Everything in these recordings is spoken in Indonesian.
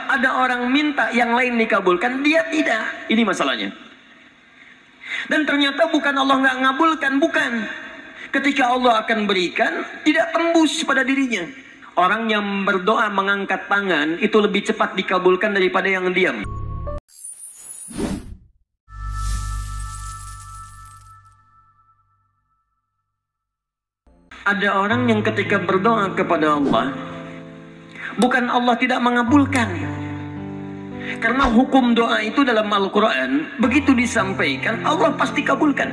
Ada orang minta yang lain dikabulkan, dia tidak. Ini masalahnya. Dan ternyata bukan Allah nggak ngabulkan, bukan. Ketika Allah akan berikan, tidak tembus pada dirinya. Orang yang berdoa mengangkat tangan itu lebih cepat dikabulkan daripada yang diam. Ada orang yang ketika berdoa kepada Allah, bukan Allah tidak mengabulkan. Karena hukum doa itu dalam Al-Quran, begitu disampaikan, Allah pasti kabulkan.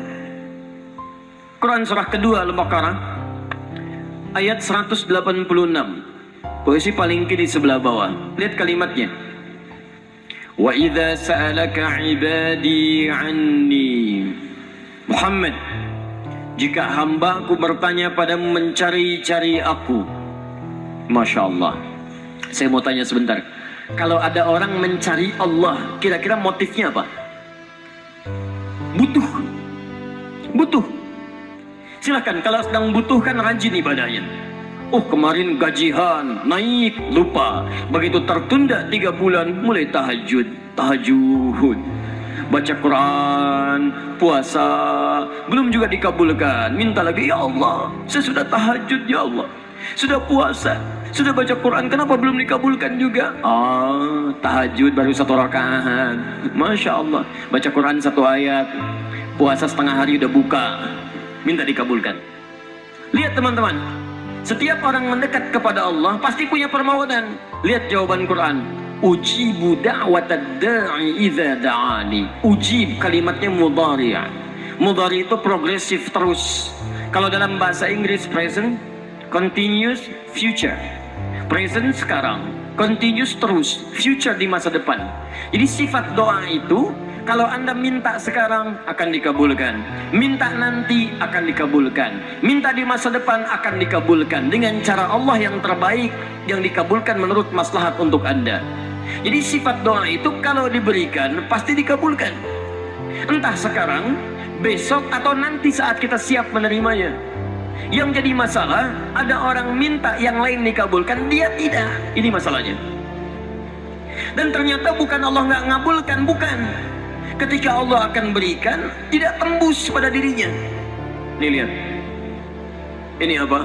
Quran surah kedua Al-Baqarah, ayat 186. Posisi paling kiri sebelah bawah. Lihat kalimatnya. Wa idza sa'alaka ibadi anni. Muhammad, jika hambaku bertanya padamu mencari-cari aku. Masya Allah. Saya mau tanya sebentar. Kalau ada orang mencari Allah, kira-kira motifnya apa? Butuh. Butuh. Silahkan, kalau sedang butuh kan rajin ibadahnya. Oh, kemarin gajian, naik, lupa. Begitu tertunda 3 bulan, mulai tahajud. Baca Quran, puasa, belum juga dikabulkan. Minta lagi, ya Allah, saya sudah tahajud, ya Allah. Sudah puasa, sudah baca Quran, kenapa belum dikabulkan juga? Tahajud baru 1 rakaat. Masya Allah. Baca Quran 1 ayat, puasa setengah hari udah buka, minta dikabulkan. Lihat teman-teman, setiap orang mendekat kepada Allah pasti punya permohonan. Lihat jawaban Quran. Ujibu da'watad da'i idza da'ani. Ujib kalimatnya mudhari'. Mudhari' itu progresif terus. Kalau dalam bahasa Inggris present, continuous, future. Present sekarang, continuous terus, future di masa depan. Jadi sifat doa itu, kalau Anda minta sekarang akan dikabulkan, minta nanti akan dikabulkan, minta di masa depan akan dikabulkan dengan cara Allah yang terbaik, yang dikabulkan menurut maslahat untuk Anda. Jadi sifat doa itu kalau diberikan pasti dikabulkan. Entah sekarang, besok atau nanti saat kita siap menerimanya. Yang jadi masalah, ada orang minta yang lain dikabulkan, dia tidak. Ini masalahnya. Dan ternyata bukan Allah nggak ngabulkan, bukan. Ketika Allah akan berikan, tidak tembus pada dirinya. Nih lihat. Ini apa?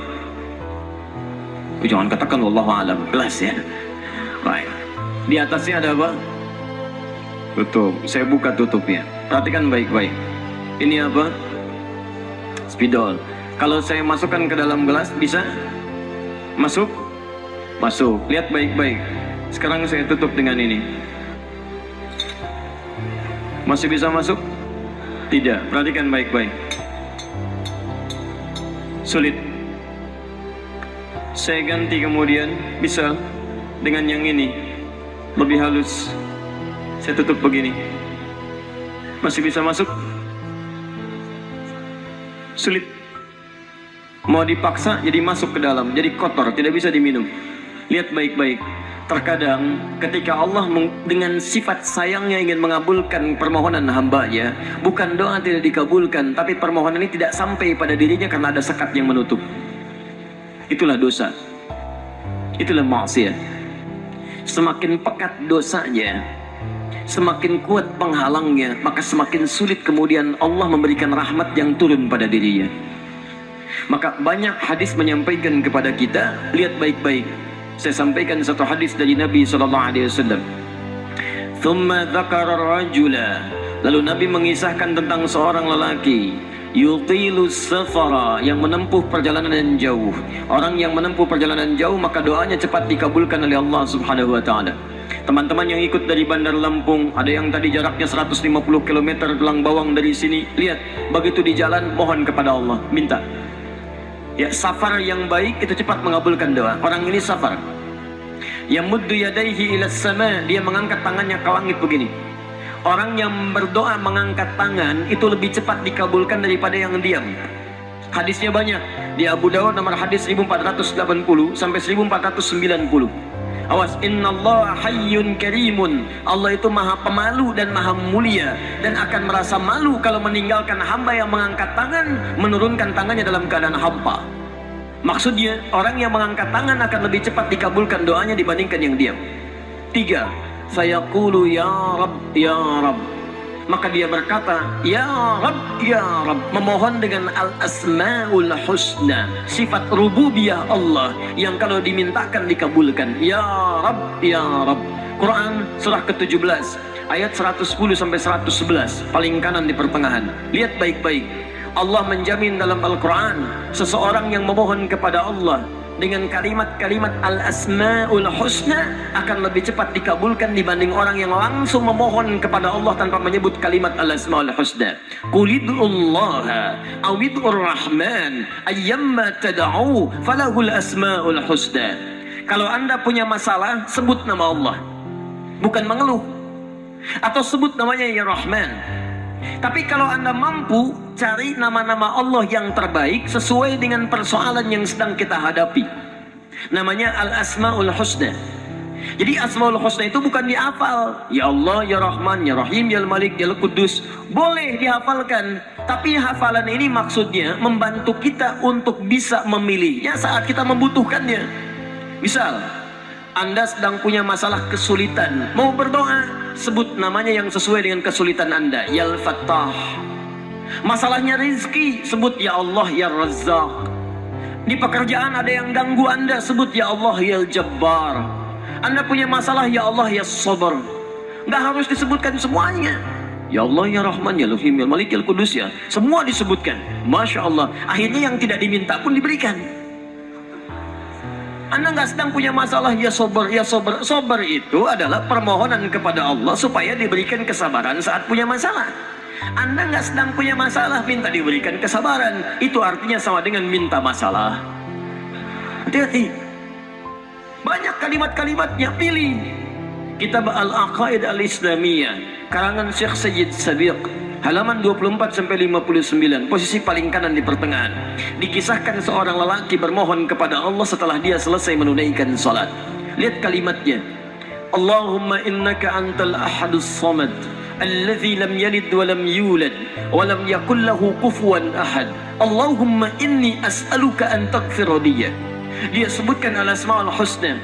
Jangan katakan wallahu a'lam, gelas ya. Baik. Di atasnya ada apa? Tutup. Saya buka tutupnya. Perhatikan baik-baik. Ini apa? Spidol. Kalau saya masukkan ke dalam gelas, bisa? Masuk? Masuk. Lihat baik-baik. Sekarang saya tutup dengan ini. Masih bisa masuk? Tidak. Perhatikan baik-baik. Sulit. Saya ganti kemudian. Bisa. Dengan yang ini. Lebih halus. Saya tutup begini. Masih bisa masuk? Sulit. Mau dipaksa jadi masuk ke dalam, jadi kotor, tidak bisa diminum. Lihat baik-baik. Terkadang ketika Allah dengan sifat sayangnya ingin mengabulkan permohonan hambanya, bukan doa tidak dikabulkan, tapi permohonan ini tidak sampai pada dirinya karena ada sekat yang menutup. Itulah dosa. Itulah maksiat. Semakin pekat dosanya, semakin kuat penghalangnya, maka semakin sulit kemudian Allah memberikan rahmat yang turun pada dirinya. Maka banyak hadis menyampaikan kepada kita, lihat baik-baik. Saya sampaikan satu hadis dari Nabi SAW. Thumma dzakara rajula. Lalu Nabi mengisahkan tentang seorang lelaki, yutilus safara, yang menempuh perjalanan jauh. Orang yang menempuh perjalanan jauh, maka doanya cepat dikabulkan oleh Allah Subhanahu wa taala. Teman-teman yang ikut dari Bandar Lampung, ada yang tadi jaraknya 150 km Telang Bawang dari sini. Lihat, begitu di jalan mohon kepada Allah, minta. Ya, safar yang baik itu cepat mengabulkan doa. Orang ini safar. Yamuddu yadayhi ila sama, dia mengangkat tangannya ke langit begini. Orang yang berdoa mengangkat tangan itu lebih cepat dikabulkan daripada yang diam. Hadisnya banyak. Di Abu Dawud nomor hadis 1480 sampai 1490. Awas, innallaha hayyun karimun. Allah itu maha pemalu dan maha mulia, dan akan merasa malu kalau meninggalkan hamba yang mengangkat tangan, menurunkan tangannya dalam keadaan hampa. Maksudnya, orang yang mengangkat tangan akan lebih cepat dikabulkan doanya dibandingkan yang diam. 3. Sayaqulu ya Rabb, ya Rabb. Maka dia berkata, ya Rabb, ya Rabb, memohon dengan al-asma'ul husna, sifat rububiyah Allah yang kalau dimintakan dikabulkan. Ya Rabb, ya Rabb. Quran surah ke-17 ayat 110 sampai 111, paling kanan di pertengahan. Lihat baik-baik. Allah menjamin dalam Al-Quran, seseorang yang memohon kepada Allah dengan kalimat-kalimat al-asma'ul husna akan lebih cepat dikabulkan dibanding orang yang langsung memohon kepada Allah tanpa menyebut kalimat al-asma'ul husna. Qulid'ullaha awid'ur rahman ayyamma tad'u falahul asma'ul husna. Kalau Anda punya masalah, sebut nama Allah, bukan mengeluh, atau sebut namanya ya Rahman. Tapi kalau Anda mampu, cari nama-nama Allah yang terbaik sesuai dengan persoalan yang sedang kita hadapi. Namanya Al-Asma'ul Husna. Jadi Asma'ul Husna itu bukan dihafal. Ya Allah, Ya Rahman, Ya Rahim, Ya Malik, Ya Qudus. Boleh dihafalkan. Tapi hafalan ini maksudnya membantu kita untuk bisa memilihnya saat kita membutuhkannya. Misal, Anda sedang punya masalah kesulitan, mau berdoa, sebut namanya yang sesuai dengan kesulitan Anda. Ya Al-Fattah. Masalahnya rezeki, sebut ya Allah ya Razzaq. Di pekerjaan ada yang ganggu Anda, sebut ya Allah ya Jabbar. Anda punya masalah, ya Allah ya Sabar. Nggak harus disebutkan semuanya. Ya Allah ya Rahman ya Rahim ya Malik ya Qudus, ya semua disebutkan. Masya Allah. Akhirnya yang tidak diminta pun diberikan. Anda nggak sedang punya masalah, ya Sabar, ya Sabar. Sabar itu adalah permohonan kepada Allah supaya diberikan kesabaran saat punya masalah. Anda nggak sedang punya masalah, minta diberikan kesabaran, itu artinya sama dengan minta masalah. Hati-hati. Banyak kalimat-kalimatnya, pilih. Kitab Al-Aqaid Al-Islamiyah karangan Syekh Sayyid Sabiq, halaman 24 sampai 59, posisi paling kanan di pertengahan. Dikisahkan seorang lelaki bermohon kepada Allah setelah dia selesai menunaikan salat. Lihat kalimatnya. Allahumma innaka antal ahadus samad alladzi lam yalid wa lam yulad wa lam yakul lahu kufuwan ahad. Allahumma inni as'aluka an taghfira li. Dia sebutkan al-asmaul husna.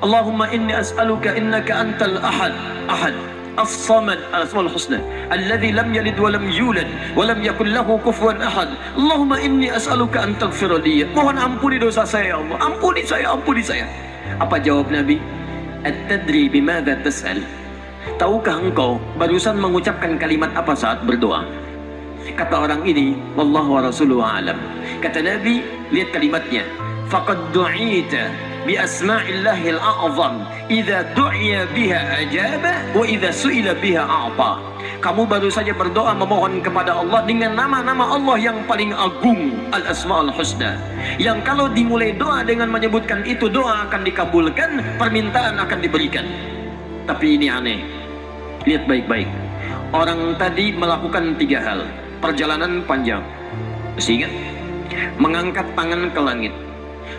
Allahumma inni as'aluka innaka antal ahad, ahad as-samad, al-asmaul husna alladzi lam yalid wa lam yulad wa lam yakul lahu kufuwan ahad. Allahumma inni as'aluka an taghfira li. Mohon ampuni dosa saya ya Allah. Ampuni saya, ampuni saya. Apa jawab Nabi? At-tadri bimadza tas'al? Tahukah engkau barusan mengucapkan kalimat apa saat berdoa? Kata orang ini, wallahu wa rasuluhu a'lam. Kata Nabi, lihat kalimatnya. Faqad du'ita bi asma'illahil a'zam idza du'iya biha ajaba wa idza su'ila biha a'ta. Kamu baru saja berdoa memohon kepada Allah dengan nama-nama Allah yang paling agung, al-asma'ul husna, yang kalau dimulai doa dengan menyebutkan itu, doa akan dikabulkan, permintaan akan diberikan. Tapi ini aneh. Lihat baik-baik. Orang tadi melakukan 3 hal. Perjalanan panjang. Masih ingat? Mengangkat tangan ke langit,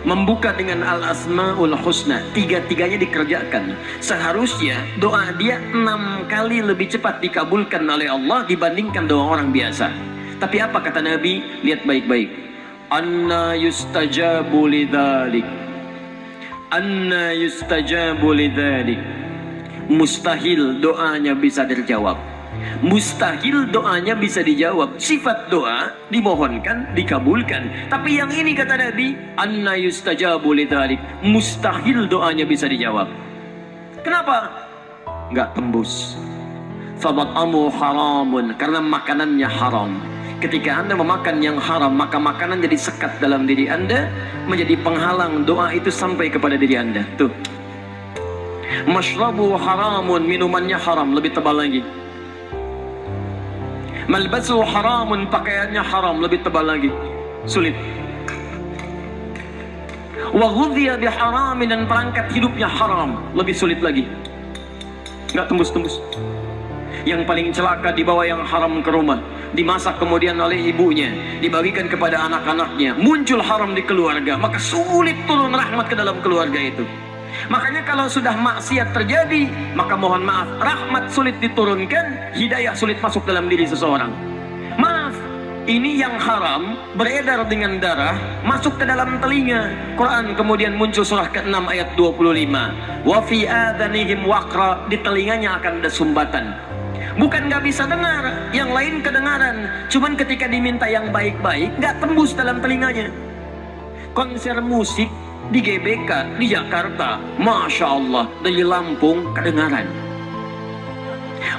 membuka dengan al-asma'ul husna. 3-tiganya dikerjakan. Seharusnya doa dia 6 kali lebih cepat dikabulkan oleh Allah dibandingkan doa orang biasa. Tapi apa kata Nabi? Lihat baik-baik. Anna yustajabu lidzalik. Anna yustajabu lidzalik. Mustahil doanya bisa terjawab. Mustahil doanya bisa dijawab. Sifat doa dimohonkan, dikabulkan. Tapi yang ini kata Nabi, anna yustajabu lidzalik. Mustahil doanya bisa dijawab. Kenapa? Nggak tembus. Famat'amu haramun, karena makanannya haram. Ketika Anda memakan yang haram, maka makanan jadi sekat dalam diri Anda, menjadi penghalang doa itu sampai kepada diri Anda. Tuh. Mashrabu haramun, minumannya haram, lebih tebal lagi. Malbasu haramun, pakaiannya haram, lebih tebal lagi. Sulit. Wa ghudhiya biharamin, dan perangkat hidupnya haram, lebih sulit lagi. Nggak tembus-tembus. Yang paling celaka, dibawa yang haram ke rumah, dimasak kemudian oleh ibunya, dibagikan kepada anak-anaknya, muncul haram di keluarga, maka sulit turun rahmat ke dalam keluarga itu. Makanya kalau sudah maksiat terjadi, maka mohon maaf, rahmat sulit diturunkan, hidayah sulit masuk dalam diri seseorang. Maaf, Ini yang haram beredar dengan darah masuk ke dalam telinga. Quran kemudian muncul surah ke-6 ayat 25. Wa fi adanihim waqra, di telinganya akan ada sumbatan. Bukan nggak bisa dengar, yang lain kedengaran. Cuman ketika diminta yang baik-baik nggak tembus dalam telinganya. Konser musik di GBK di Jakarta, Masya Allah, dari Lampung kedengaran.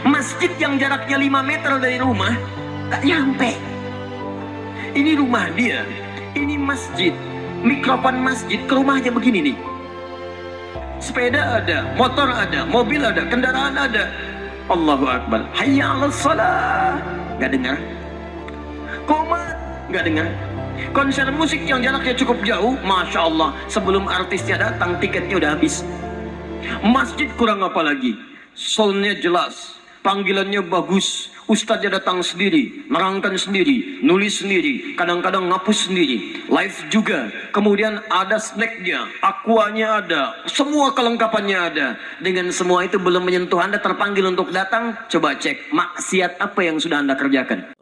Masjid yang jaraknya 5 meter dari rumah nggak nyampe. Ini rumah dia, ini masjid, mikrofon masjid ke rumahnya begini nih. Sepeda ada, motor ada, mobil ada, kendaraan ada. Allahu Akbar, hayya 'alas shalah, nggak dengar. Qomat, nggak dengar. Konser musik yang jaraknya cukup jauh, Masya Allah, sebelum artisnya datang tiketnya udah habis. Masjid kurang apa lagi, soundnya jelas, panggilannya bagus, ustadznya datang sendiri, nerangkan sendiri, nulis sendiri, kadang-kadang ngapus sendiri, live juga. Kemudian ada snacknya, aquanya ada, semua kelengkapannya ada. Dengan semua itu belum menyentuh Anda terpanggil untuk datang, coba cek maksiat apa yang sudah Anda kerjakan.